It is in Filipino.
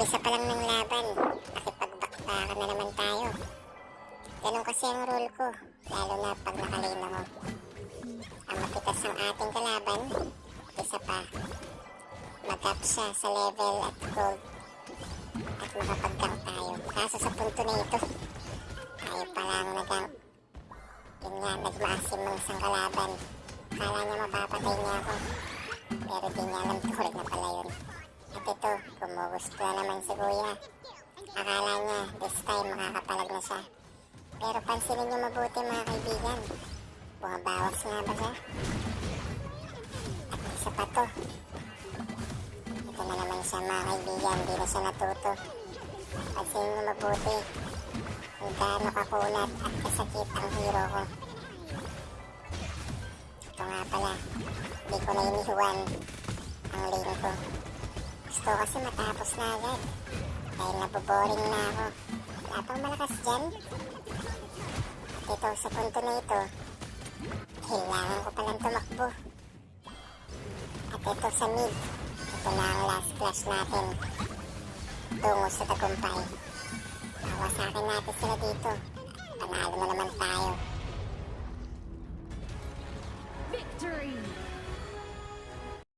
Umpisa pa lang ng laban, nakipagbakbakan na naman tayo. Ganun kasi ang role ko, lalo na pag nakalane ako. Ang mapitas ang ating kalaban, isa pa, mag-up siya sa level at gold at makapag-gank tayo. Kaso sa punto na ito, tayo pa lang nag-gank. Yun nga, nagmasimang sang kalaban. Kala niya mapapatay niya ako, pero di niya alam turret na pala yun. At ito, gumugusto na naman si Kuya. Akala niya, this time makakapalag na siya. Pero pansinin niyo mabuti mga kaibigan. Bumabawas nga ba siya? At isa pa to. Ito na naman siya mga kaibigan, di na siya natuto. Pansinin niyo mabuti kung gaano kakunat at kasakit ang hero ko. Ito nga pala, di ko na inihuwan ang lane ko. Gusto kasi matapos na agad dahil naboboring na ako. Wala pang malakas dyan. At ito, sa punto na ito, kailangan ko palang tumakbo. At ito sa mid, ito na ang last flash natin tungo sa tagumpay. Awasakin natin sila dito. Panalo na naman tayo. Victory!